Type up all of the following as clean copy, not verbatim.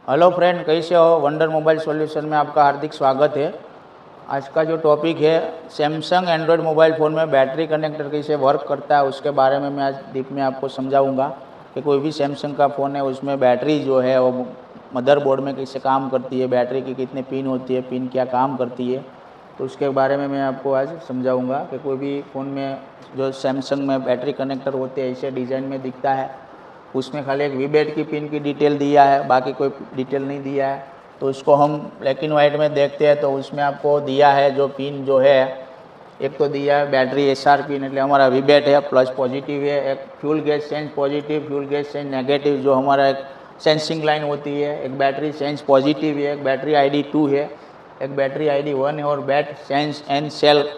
Hello friend, कैसे हो? Wonder mobile solution में आपका हार्दिक स्वागत है। आज का जो टॉपिक है सैमसंग एंड्रॉयड मोबाइल फ़ोन में बैटरी कनेक्टर कैसे वर्क करता है उसके बारे में मैं आज डीप में आपको समझाऊंगा कि कोई भी सैमसंग का फ़ोन है उसमें बैटरी जो है वो मदरबोर्ड में कैसे काम करती है, बैटरी की कितने पिन होती है, पिन क्या काम करती है, तो उसके बारे में मैं आपको आज समझाऊँगा कि कोई भी फ़ोन में जो सैमसंग में बैटरी कनेक्टर होते हैं ऐसे डिज़ाइन में दिखता है, उसमें खाली एक वीबेट की पिन की डिटेल दिया है, बाकी कोई डिटेल नहीं दिया है। तो उसको हम ब्लैक एंड वाइट में देखते हैं तो उसमें आपको दिया है जो पिन जो है, एक तो दिया है बैटरी एसआर पिन, એટલે हमारा वीबेट है प्लस पॉजिटिव है, एक fuel gas sense positive, fuel gas sense negative जो हमारा एक सेंसिंग लाइन होती है, एक बैटरी सेंस पॉजिटिव है, एक बैटरी आईडी 2 है, एक बैटरी आईडी 1 है और bat sense and cell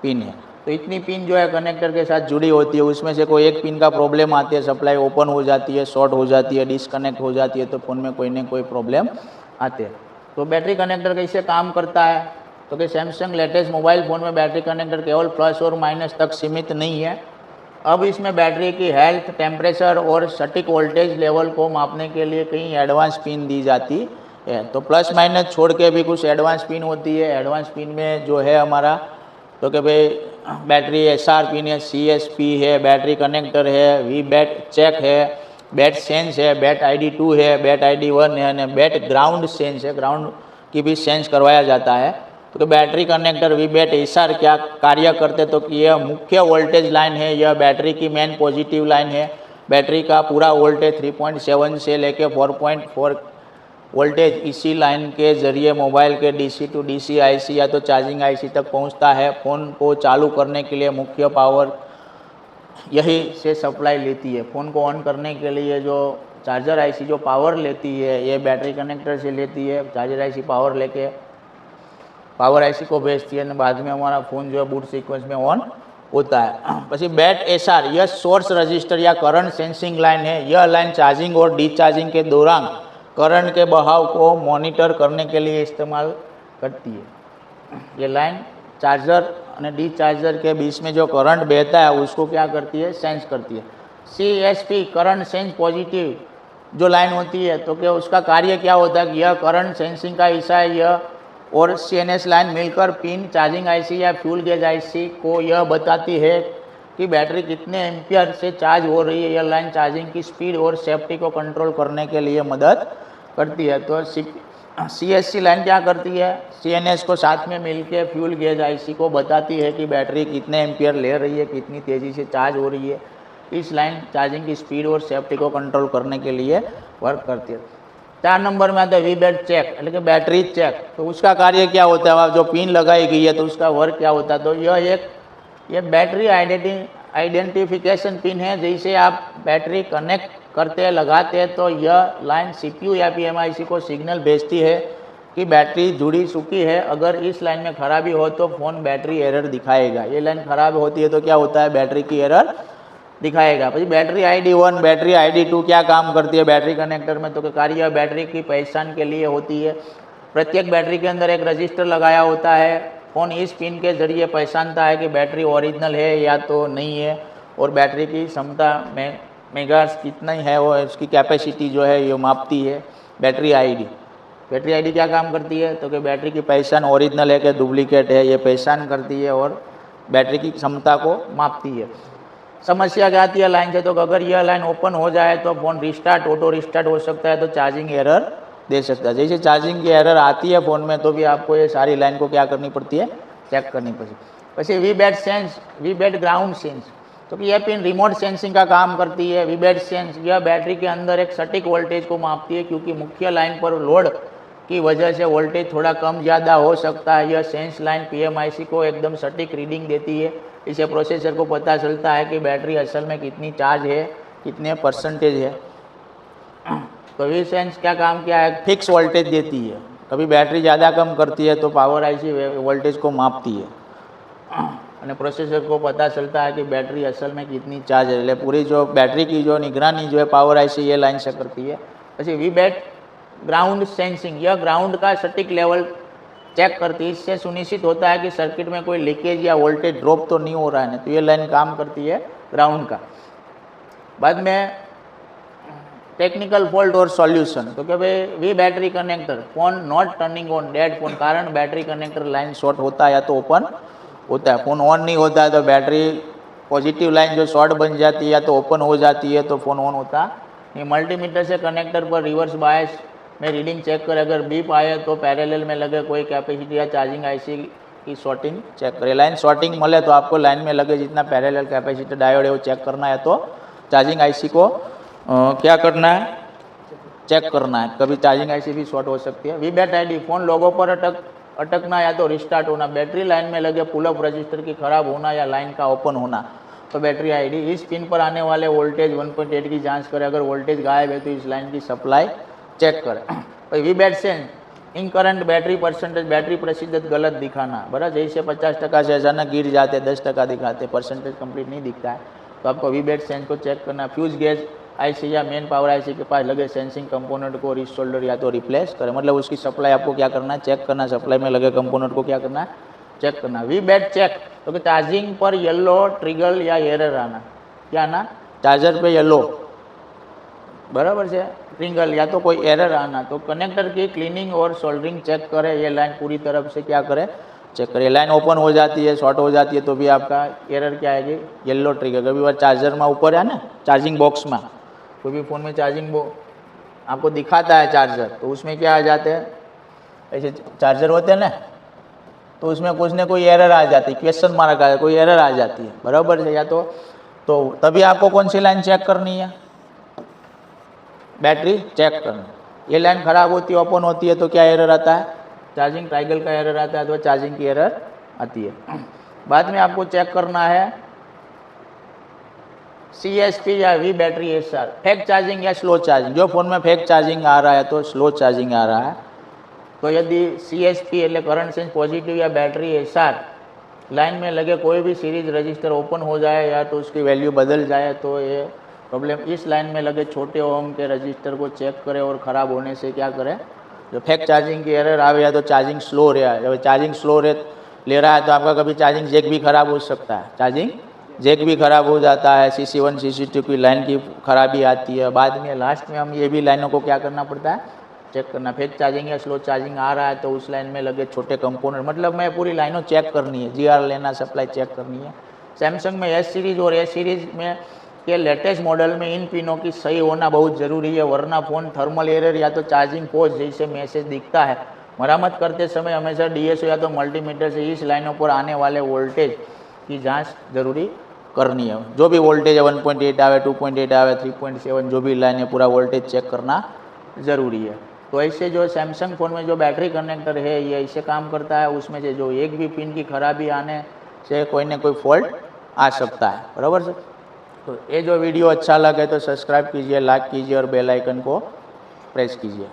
pin है। तो इतनी पिन जो है कनेक्टर के साथ जुड़ी होती है, उसमें से कोई एक पिन का प्रॉब्लम आती है, सप्लाई ओपन हो जाती है, शॉर्ट हो जाती है, डिसकनेक्ट हो जाती है, तो फ़ोन में कोई ना कोई प्रॉब्लम आते हैं। तो बैटरी कनेक्टर कैसे काम करता है, तो कि सैमसंग लेटेस्ट मोबाइल फ़ोन में बैटरी कनेक्टर केवल प्लस और माइनस तक सीमित नहीं है। अब इसमें बैटरी की हेल्थ, टेम्परेचर और सटीक वोल्टेज लेवल को मापने के लिए कई एडवांस पिन दी जाती है। तो प्लस माइनस छोड़ के भी कुछ एडवांस पिन होती है। एडवांस पिन में जो है हमारा, तो कि भाई बैटरी एसआर पिन है, सीएसपी है, बैटरी कनेक्टर है, वी बैट चेक है, बैट सेंस है, बैट आईडी 2 है, बैट आईडी 1 है, और बैट ग्राउंड सेंस है, ग्राउंड की भी सेंस करवाया जाता है। तो battery connector we bat SR क्या कार्य करते, तो कि यह मुख्य वोल्टेज लाइन है, यह बैटरी की मेन पॉजिटिव लाइन है। बैटरी का पूरा वोल्टेज 3.7 से लेके 4.4 वोल्टेज इसी लाइन के ज़रिए मोबाइल के डीसी टू डीसी आईसी या तो चार्जिंग आईसी तक पहुंचता है। फ़ोन को चालू करने के लिए मुख्य पावर यही से सप्लाई लेती है। फ़ोन को ऑन करने के लिए जो चार्जर आईसी जो पावर लेती है ये बैटरी कनेक्टर से लेती है। चार्जर आईसी पावर लेके पावर आईसी को भेजती है, बाद में हमारा फ़ोन जो है बूट सीक्वेंस में ऑन होता है। પછી बैट एसआर यह सोर्स रजिस्टर या करंट सेंसिंग लाइन है। यह लाइन चार्जिंग और डिस्चार्जिंग के दौरान करंट के बहाव को मॉनिटर करने के लिए इस्तेमाल करती है। ये लाइन चार्जर और डिस्चार्जर के बीच में जो करंट बहता है उसको क्या करती है, सेंस करती है। सीएसपी करंट सेंस पॉजिटिव जो लाइन होती है, तो क्या उसका कार्य क्या होता है कि यह करंट सेंसिंग का हिस्सा है। यह और सीएनएस लाइन मिलकर पिन चार्जिंग आईसी या फ्यूल गेज आईसी को यह बताती है कि बैटरी कितने एम्पियर से चार्ज हो रही है। यह लाइन चार्जिंग की स्पीड और सेफ्टी को कंट्रोल करने के लिए मदद करती है। तो सीएससी लाइन क्या करती है, सीएनएस को साथ में मिलकर फ्यूल गेज आईसी को बताती है कि बैटरी कितने एम्पियर ले रही है, कितनी तेज़ी से चार्ज हो रही है। इस लाइन चार्जिंग की स्पीड और सेफ्टी को कंट्रोल करने के लिए वर्क करती है। 4 नंबर में आता है वी बैट चेक, એટલે કે बैटरी चेक। तो उसका कार्य क्या होता है, जो पिन लगाई गई है तो उसका वर्क क्या होता है, तो ये बैटरी आइडेंटिफिकेशन पिन है। जैसे आप बैटरी कनेक्ट करते हैं, लगाते हैं, तो यह लाइन सीपीयू या पीएमआईसी को सिग्नल भेजती है कि बैटरी जुड़ी चुकी है। अगर इस लाइन में खराबी हो तो फ़ोन बैटरी एरर दिखाएगा। ये लाइन खराब होती है तो क्या होता है, बैटरी की एरर दिखाएगा। પછી बैटरी आईडी 1, बैटरी आईडी 2 क्या काम करती है बैटरी कनेक्टर में, तो कि कार्य बैटरी की पहचान के लिए होती है। प्रत्येक बैटरी के अंदर एक रजिस्टर लगाया होता है। फ़ोन इस पिन के ज़रिए पहचानता है कि बैटरी ओरिजिनल है या तो नहीं है, और बैटरी की क्षमता में मेगास कितना है वो इसकी कैपेसिटी जो है ये मापती है बैटरी आईडी। बैटरी आईडी क्या काम करती है, तो कि बैटरी की पहचान ओरिजिनल है कि डुप्लीकेट है ये पहचान करती है और बैटरी की क्षमता को मापती है। समस्या क्या आती है लाइन से, तो अगर यह लाइन ओपन हो जाए तो फ़ोन रिस्टार्ट ऑटो रिस्टार्ट हो सकता है, तो चार्जिंग एरर दे सकता है। जैसे चार्जिंग की एरर आती है फ़ोन में तो भी आपको ये सारी लाइन को क्या करनी पड़ती है, चेक करनी पड़ती है। પછી we bat sense, we bat ground sense, तो कि यह पिन रिमोट सेंसिंग का काम करती है। वी बैट सेंस यह बैटरी के अंदर एक सटीक वोल्टेज को मापती है, क्योंकि मुख्य लाइन पर लोड की वजह से वोल्टेज थोड़ा कम ज़्यादा हो सकता है। यह सेंस लाइन पीएमआईसी को एकदम सटीक रीडिंग देती है। इससे प्रोसेसर को पता चलता है कि बैटरी असल में कितनी चार्ज है, कितने परसेंटेज है। तो वी सेंस क्या काम किया है, फिक्स वोल्टेज देती है। कभी बैटरी ज़्यादा कम करती है तो पावर आईसी वोल्टेज को मापती है, और प्रोसेसर को पता चलता है कि बैटरी असल में कितनी चार्ज है। એટલે पूरी जो बैटरी की जो निगरानी जो है पावर आईसी ये लाइन से करती है। પછી वी बैट ग्राउंड सेंसिंग, यह ग्राउंड का सटीक लेवल चेक करती है। इससे सुनिश्चित होता है कि सर्किट में कोई लीकेज या वोल्टेज ड्रॉप तो नहीं हो रहा है ना, तो ये लाइन काम करती है ग्राउंड का। बाद में टेक्निकल फॉल्ट और सॉल्यूशन, तो क्या भाई V battery connector phone not turning on, dead phone, कारण बैटरी कनेक्टर लाइन शॉर्ट होता है या तो ओपन होता है, फोन ऑन नहीं होता है तो बैटरी पॉजिटिव लाइन जो शॉर्ट बन जाती है या तो ओपन हो जाती है तो फ़ोन ऑन होता है। मल्टीमीटर से कनेक्टर पर रिवर्स बायस में रीडिंग चेक करे, अगर बीप आए तो पैरेलल में लगे कोई कैपेसिटी या चार्जिंग आईसी की शॉर्टिंग चेक करे। लाइन शॉर्टिंग मिले तो आपको लाइन में लगे जितना पैरेलल कैपेसिटर डायोड है वो चेक करना है, तो चार्जिंग आईसी को क्या करना है, चेक करना है। कभी चार्जिंग आईसी भी शॉर्ट हो सकती है। वी बैट आईडी फोन लोगों पर अटकना या तो रिस्टार्ट होना, बैटरी लाइन में लगे पुलअप रजिस्टर की खराब होना या लाइन का ओपन होना, तो बैटरी आईडी। इस पिन पर आने वाले वोल्टेज 1.8 की जांच करें, अगर वोल्टेज गायब है तो इस लाइन की सप्लाई चेक करें। We bat sense in current battery percentage, battery प्रतिशत गलत दिखाना, बराबर। जैसे 50% से अचानक गिर जाते 10% दिखाते, परसेंटेज कंप्लीट नहीं दिखता है तो आपको वी बैट सेंस को चेक करना। फ्यूज गेज आईसी या मेन पावर आईसी के पास लगे सेंसिंग कंपोनेंट को रिसोल्डर या तो रिप्लेस करें, मतलब उसकी सप्लाई आपको क्या करना है, चेक करना। सप्लाई में लगे कंपोनेंट को क्या करना है, चेक करना। वी बैट चेक, तो कि चार्जिंग पर येलो ट्रिगल या एरर आना, क्या आना, चार्जर पे येलो बराबर से ट्रिगल या तो कोई एरर आना, तो कनेक्टर की क्लीनिंग और सोल्डरिंग चेक करें। ये लाइन पूरी तरफ से क्या करें, चेक करिए। लाइन ओपन हो जाती है, शॉर्ट हो जाती है तो भी आपका एरर क्या आएगी, येलो ट्रिगर। कभी बार चार्जर में ऊपर है ना, चार्जिंग बॉक्स में, कोई भी फ़ोन में चार्जिंग आपको दिखाता है चार्जर, तो उसमें क्या आ जाते हैं, ऐसे चार्जर होते हैं ना, तो उसमें कुछ ना कोई एरर आ जाती है, क्वेश्चन मार्क आ, कोई एरर आ जाती है बराबर है। या तो तभी आपको कौन सी लाइन चेक करनी है, बैटरी चेक करनी। ये लाइन खराब होती है, ओपन होती है तो क्या एरर आता है, चार्जिंग ट्राइगल का एरर आता है, तो चार्जिंग की एरर आती है। बाद में आपको चेक करना है CSP या V battery SR, fake charging या स्लो चार्जिंग। जो फ़ोन में फेक चार्जिंग आ रहा है तो स्लो चार्जिंग आ रहा है, तो यदि CSP એટલે करंट सेंस पॉजिटिव या बैटरी SR लाइन में लगे कोई भी सीरीज रजिस्टर ओपन हो जाए या तो उसकी वैल्यू बदल जाए तो ये प्रॉब्लम। इस लाइन में लगे छोटे ओम के रजिस्टर को चेक करें और ख़राब होने से क्या करें, जो फेक चार्जिंग की एरर आ या तो चार्जिंग स्लो रहा है। जब चार्जिंग स्लो ले रहा है तो आपका कभी चार्जिंग जैक भी खराब हो सकता है, चार्जिंग जैक भी खराब हो जाता है। CC1 CC2 की लाइन की खराबी आती है। बाद में लास्ट में हम ये भी लाइनों को क्या करना पड़ता है, चेक करना। फेक चार्जिंग या स्लो चार्जिंग आ रहा है तो उस लाइन में लगे छोटे कंपोनेंट, मतलब मैं पूरी लाइनों चेक करनी है, GR लेना, सप्लाई चेक करनी है। सैमसंग में S सीरीज़ और S सीरीज़ में के लेटेस्ट मॉडल में इन पिनों की सही होना बहुत ज़रूरी है, वरना फ़ोन थर्मल एरर या तो चार्जिंग पोज जैसे मैसेज दिखता है। मरम्मत करते समय हमेशा DSO या तो मल्टीमीटर से इस लाइनों पर आने वाले वोल्टेज की जांच जरूरी करनी है। जो भी वोल्टेज है 1.8 आवे, 2.8 आवे, 3.7, जो भी लाइन है पूरा वोल्टेज चेक करना ज़रूरी है। तो ऐसे जो सैमसंग फ़ोन में जो बैटरी कनेक्टर है ये ऐसे काम करता है, उसमें से जो एक भी पिन की खराबी आने से कोई ना कोई फॉल्ट आ सकता है, बराबर से। तो ये जो वीडियो अच्छा लगे तो सब्सक्राइब कीजिए, लाइक कीजिए और बेल आइकन को प्रेस कीजिए।